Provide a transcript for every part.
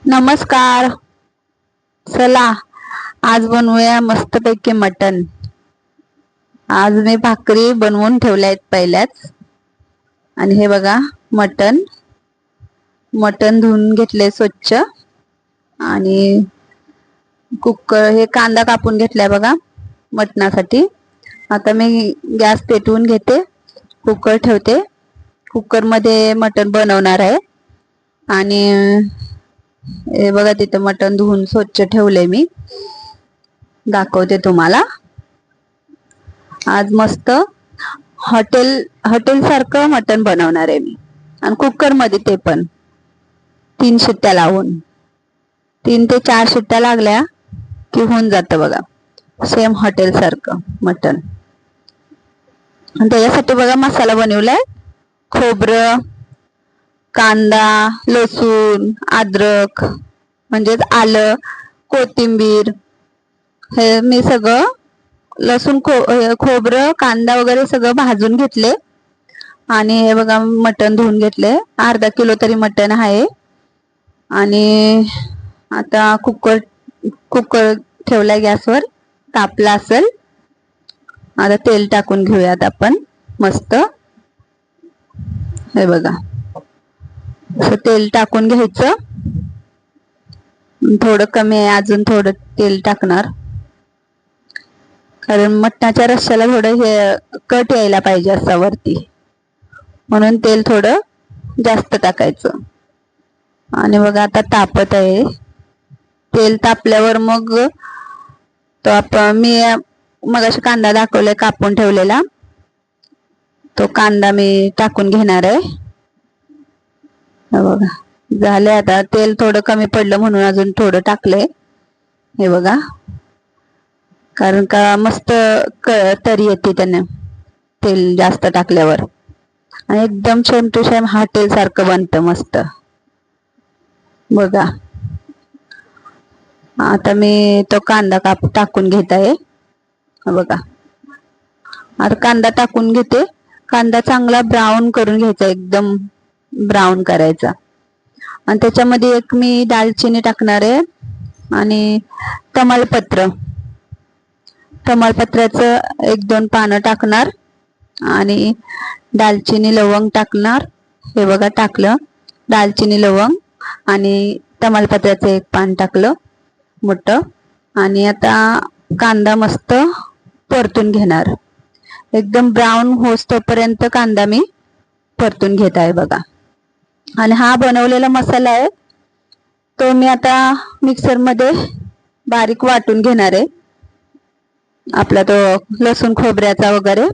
नमस्कार. चला आज बनवूया मस्तपैकी मटन. आज मी भाकरी बनवून ठेवल्या आहेत पहिल्याच. आणि हे बघा मटन मटन धुवून घेतले स्वच्छ. आणि कुकर हे कांदा कापून घेतलाय बघा मटणासाठी. आता मी गॅस पेटवून घेते, कुकर ठेवते. कुकर मध्ये मटन बनवणार आहे. आणि हे बघा तिथे मटण धुवून स्वच्छ ठेवले मी. दाखवते तुम्हाला. आज मस्त हॉटेल सारखं मटण बनवणार आहे मी. आणि कुकर मध्ये, ते पण 3 शिट्ट्या लावून. 3 ते 4 शिट्ट्या लागल्या की होऊन जातं बघा, सेम हॉटेल सारखं मटण. आणि त्याच्यासाठी बघा मसाला बनवलाय. खोबरं, कांदा, लसूण, अद्रक म्हणजेच आलं, कोथिंबीर, हे मी सगळं लसूण खोबरं कांदा वगैरे सगळं भाजून घेतले. आणि हे बघा मटण धुवून घेतले. अर्धा किलो तरी मटण आहे. आणि आता कुकर ठेवलाय गॅसवर, तापला असेल. आता तेल टाकून घेऊयात आपण मस्त. हे बघा असं तेल टाकून घ्यायचं. थोडं कमी आहे, अजून थोडं तेल टाकणार. कारण मटणाच्या रश्श्याला थोडं हे कट यायला पाहिजे असं वरती, म्हणून तेल थोडं जास्त टाकायचं. आणि बघा आता तापत आहे. तेल तापल्यावर मग तो मी मगाशी कांदा दाखवलाय कापून ठेवलेला, तो कांदा मी टाकून घेणार आहे. बघा झाले. आता तेल थोडं कमी पडलं म्हणून अजून थोडं टाकलंय. हे बघा, कारण का मस्त तरी येते त्याने तेल जास्त टाकल्यावर. आणि एकदम सेम टू सेम हॉटेल सारखं बनतं मस्त. बघा आता मी तो कांदा टाकून घेत आहे. बघा आता कांदा टाकून घेते. कांदा चांगला ब्राऊन करून घ्यायचा, एकदम ब्राऊन करायचा. आणि त्याच्यामध्ये एक मी दालचिनी टाकणार आहे. आणि तमालपत्राचं 1-2 पानं टाकणार. आणि दालचिनी लवंग टाकणार. हे बघा टाकलं दालचिनी लवंग. आणि तमालपत्राचं 1 पान टाकलं मोठं. आणि आता कांदा मस्त परतून घेणार. एकदम ब्राऊन होस तोपर्यंत कांदा मी परतून घेत आहे बघा. आणि हा बनवलेला मसाला आहे तो मी आता मिक्सर मध्ये बारीक वाटून घेणार आहे. आपला तो लसूण खोबऱ्याचा वगैरे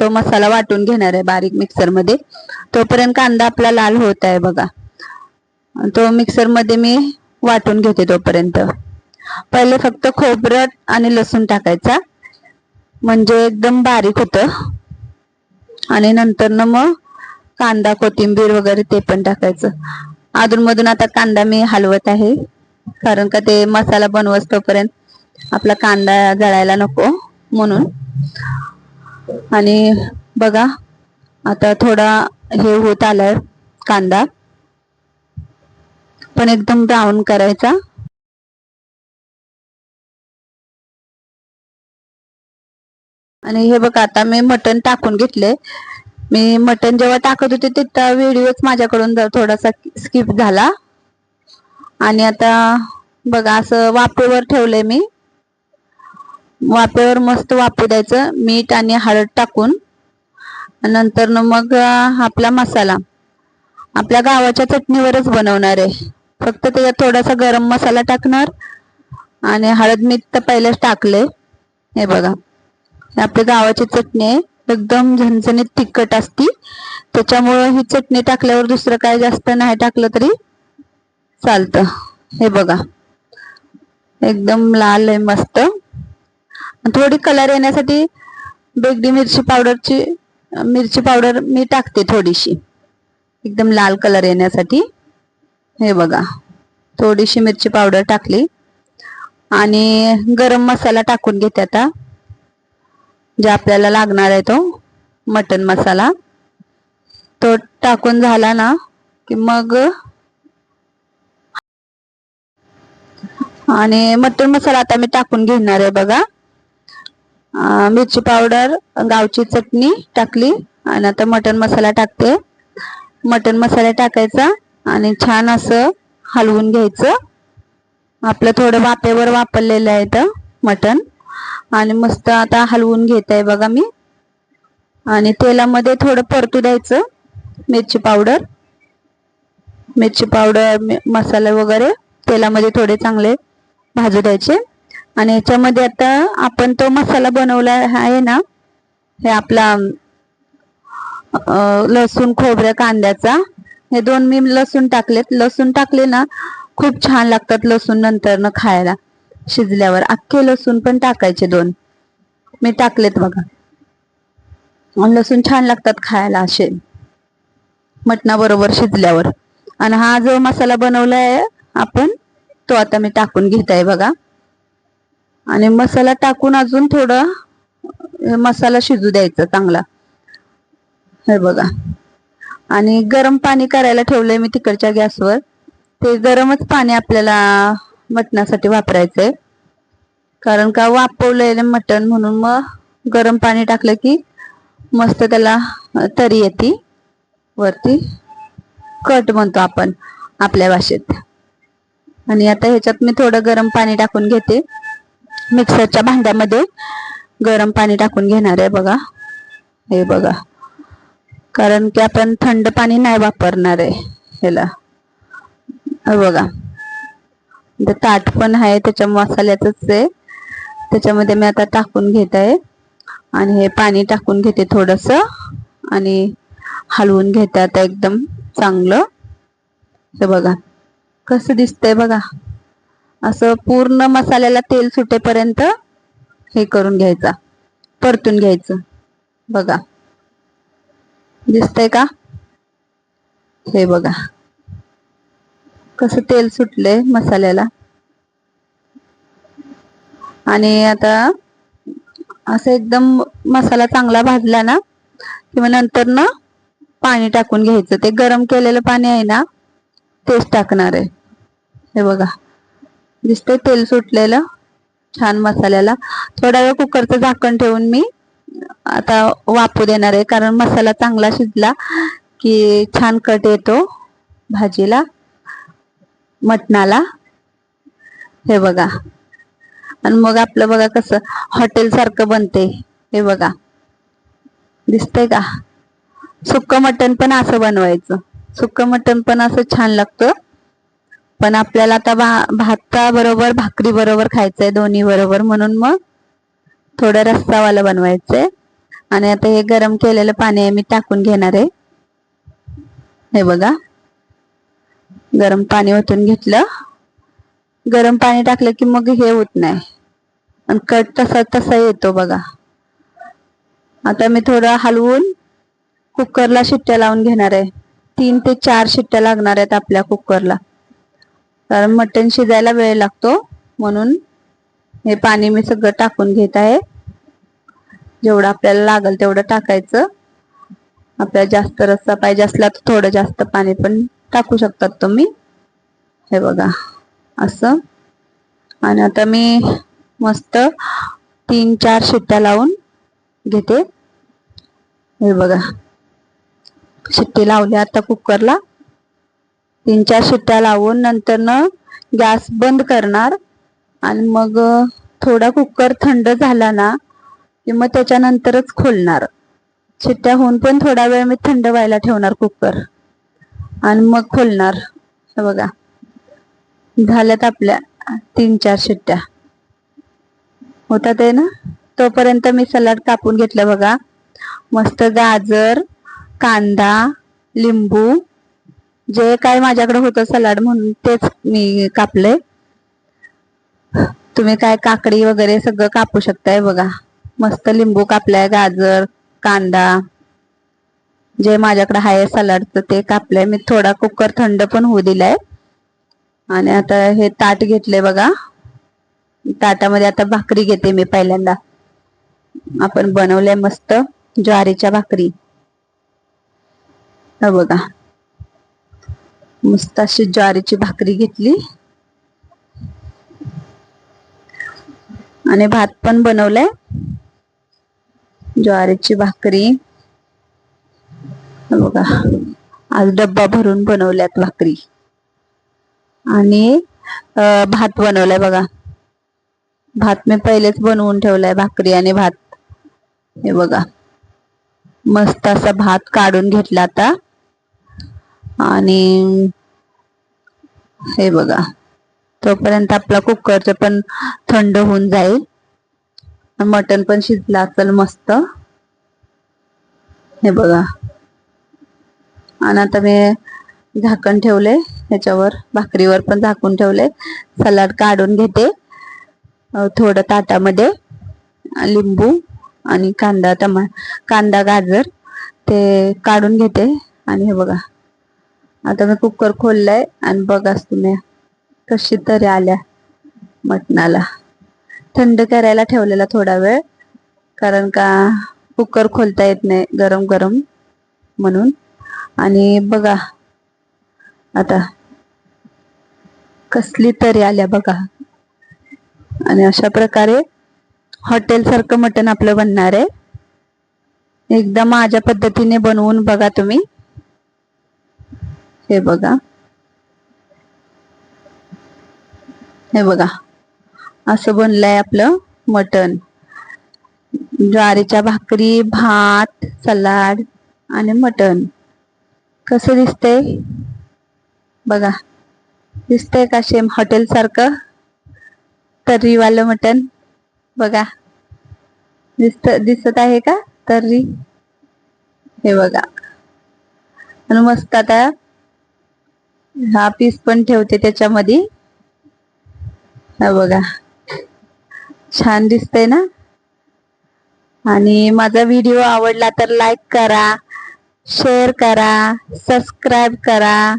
तो मसाला वाटून घेणार आहे बारीक मिक्सर मध्ये. तोपर्यंत कांदा आपला लाल होत आहे बघा. तो मिक्सर मध्ये मी वाटून घेते. तोपर्यंत पहिले फक्त खोबरं आणि लसूण टाकायचा, म्हणजे एकदम बारीक होतं. आणि नंतर ना मग कांदा कोथिंबीर वगैरे ते पण टाकायचं. अधूनमधून आता कांदा मी हलवत आहे, कारण का ते मसाला बनवत तोपर्यंत आपला कांदा जळायला नको म्हणून. आणि बघा आता थोडा हे होत आलाय कांदा, पण एकदम ब्राऊन करायचा. आणि हे बघा आता मी मटण टाकून घेतले. मी मटण जेव्हा टाकत होते तिथं व्हिडिओच माझ्याकडून थोडासा स्किप झाला. आणि आता बघा असं वाफेवर ठेवलंय मी. वाफेवर मस्त वाफू द्यायचं, मीठ आणि हळद टाकून. नंतर मग आपला मसाला आपल्या गावाच्या चटणीवरच बनवणार आहे. फक्त त्याच्यात थोडासा गरम मसाला टाकणार. आणि हळद मीठ तर पहिलेच टाकले. हे बघा आपल्या गावाची चटणी आहे, एकदम झणझणीत तिखट असती. त्याच्यामुळे ही चटणी टाकल्यावर दुसरं काय जास्त नाही टाकलं तरी चालतं. हे बघा एकदम लाल आहे मस्त. थोडी कलर येण्यासाठी बेगडी मिरची पावडर मी टाकते थोडीशी, एकदम लाल कलर येण्यासाठी. हे बघा थोडीशी मिरची पावडर टाकली. आणि गरम मसाला टाकून घेते आता, जे आपल्याला लागणार आहे तो मटन मसाला. तो टाकून झाला ना की मग आणि मटण मसाला आता मी टाकून घेणार आहे बघा. मिरची पावडर, गावची चटणी टाकली आणि आता मटण मसाला टाकते. मटण मसाला टाकायचा आणि छान असं हलवून घ्यायचं. आपलं थोडं वाफेवर वापरलेलं आहे तर मटण आणि मस्त आता हलवून घेत आहे बघा मी. आणि तेलामध्ये थोडं परतू द्यायचं. मिरची पावडर मसाला वगैरे तेलामध्ये थोडे चांगले भाजू द्यायचे. आणि याच्यामध्ये आता आपण तो मसाला बनवला आहे ना, हे आपला लसूण खोबऱ्या कांद्याचा, हे 2 मी लसूण टाकलेत. लसूण टाकले ना खूप छान लागतात लसूण नंतर न खायला. शिजल्यावर अख्खे लसूण पण टाकायचे 2 मी टाकलेत बघा. लसूण छान लागतात खायला असे मटणाबरोबर शिजल्यावर. आणि हा जो मसाला बनवला आहे आपण तो आता मी टाकून घेत आहे बघा. आणि मसाला टाकून अजून थोडं मसाला शिजू द्यायचा चांगला, हे बघा. आणि गरम पाणी करायला ठेवलंय मी तिकडच्या गॅसवर. ते गरमच पाणी आपल्याला मटणासाठी वापरायचंय, कारण का वाफवलेलं मटण म्हणून मग गरम पाणी टाकलं की मस्त त्याला तरी येते वरती, कट म्हणतो आपण आपल्या भाषेत. आणि आता ह्याच्यात मी थोडं गरम पाणी टाकून घेते. मिक्सरच्या भांड्यामध्ये गरम पाणी टाकून घेणार आहे बघा, हे बघा. कारण की आपण थंड पाणी नाही वापरणार आहे ह्याला, हे बघा. ताट पण आहे त्याच्या मसाल्याचंच आहे, त्याच्यामध्ये मी आता टाकून घेत आहे. आणि हे पाणी टाकून घेते थोडंसं आणि हलवून घेते आता एकदम चांगलं. हे बघा कसं दिसतंय बघा. असं पूर्ण मसाल्याला तेल सुटेपर्यंत हे करून घ्यायचा, परतून घ्यायचं बघा. दिसतंय का? हे बघा कसं तेल सुटलंय मसाल्याला. आणि आता असं एकदम मसाला चांगला भाजला ना किंवा नंतर ना पाणी टाकून घ्यायचं. ते गरम केलेलं पाणी आहे ना तेच टाकणार आहे. हे बघा दिसतंय तेल सुटलेलं छान मसाल्याला. थोडा वेळ कुकरचं झाकण ठेवून मी आता वाफू देणार आहे, कारण मसाला चांगला शिजला की छान कट येतो भाजीला, मटणाला. हे बघा. आणि मग आपलं बघा कसं हॉटेल सारखं बनते, हे बघा. दिसतंय का? सुक्क मटण पण असं बनवायचं. सुक्क मटण पण असं छान लागतं. पण आपल्याला आता भाता बरोबर भाकरी बरोबर खायचंय, दोन्ही बरोबर, म्हणून मग थोडं रस्सावालं बनवायचंय. आणि आता हे गरम केलेलं पाणी आहे मी टाकून घेणार आहे. हे बघा गरम पाणी ओतून घेतलं. गरम पाणी टाकलं की मग हे होत नाही आणि कट तसा येतो बघा. आता मी थोडं हलवून कुकरला शिट्ट्या लावून घेणार आहे. 3 ते 4 शिट्ट्या लागणार आहेत आपल्या कुकरला, कारण मटण शिजायला वेळ लागतो. म्हणून हे पाणी मी सगळं टाकून घेत आहे. जेवढं आपल्याला लागेल तेवढं टाकायचं. आपल्याला जास्त रस्सा पाहिजे असला तर थोडं जास्त पाणी पण टाकू शकतात तुम्ही. हे बघा असं. आणि आता मी मस्त 3-4 शिट्ट्या लावून घेते. हे बघा शिट्टी लावली आता कुकरला. 3-4 शिट्ट्या लावून नंतर न गॅस बंद करणार. आणि मग थोडा कुकर थंड झाला ना की मग त्याच्यानंतरच खोलणार. शिट्ट्या होऊन पण थोडा वेळ मी थंड व्हायला ठेवणार कुकर आणि मग खोलणार. हे बघा झाल्यात आपल्या 3-4 शिट्ट्या होतात आहे ना. तोपर्यंत मी सलाड कापून घेतलं बघा. मस्त गाजर, कांदा, लिंबू, जे काय माझ्याकडे होतं सलाड म्हणून तेच मी कापले. तुम्ही काय काकडी वगैरे सगळं कापू शकताय बघा. मस्त लिंबू कापलाय, गाजर, कांदा, जे माझ्याकडे आहे सलाडचं ते कापलंय मी. थोडा कुकर थंड पण होऊ दिलाय. आणि आता हे ताट घेतले बघा. ताटामध्ये आता भाकरी घेते मी पहिल्यांदा. आपण बनवलंय मस्त ज्वारीच्या भाकरी. हे बघा मस्त अशी ज्वारीची भाकरी घेतली. आणि भात पण बनवलाय, ज्वारीची भाकरी बघा, आज डब्बा भरून बनवल्यात भाकरी. आणि भात बनवलाय बघा. भात मी पहिलेच बनवून ठेवलाय, भाकरी आणि भात. हे बघा, मस्त असा भात काढून घेतला आता. आणि हे बघा, तोपर्यंत आपला कुकरचं पण थंड होऊन जाईल. मटण पण शिजलं असेल मस्त. हे बघा, आणि आता मी झाकण ठेवले ह्याच्यावर, भाकरीवर पण झाकून ठेवले. सलाड काढून घेते थोडं ताटामध्ये. लिंबू आणि कांदा गाजर ते काढून घेते. आणि हे बघा, आता मी कुकर खोललाय आणि बघाच तुम्ही कशी तरी आल्या मटणाला. थंड करायला ठेवलेला थोडा वेळ, कारण का कुकर खोलता येत नाही गरम गरम म्हणून. आणि बघा आता कसली तरी आल्या बघा. आणि अशा प्रकारे हॉटेल सारखं मटण आपलं बनणार आहे. एकदा माझ्या पद्धतीने बनवून बघा तुम्ही. हे बघा, हे बघा, असं बनलंय आपलं मटण. ज्वारीच्या भाकरी, भात, सलाड आणि मटण. कसं दिसतंय बघा. दिसतंय का सेम हॉटेल सारखं तर्रीवालं मटण? बघा, दिसत आहे का तर्री? हे बघा, आणि मस्त आता हा पीस पण ठेवते त्याच्यामध्ये. हे बघा, छान दिसतंय ना. आणि माझा व्हिडिओ आवडला तर लाईक करा, शेअर करा, सबस्क्राईब करा.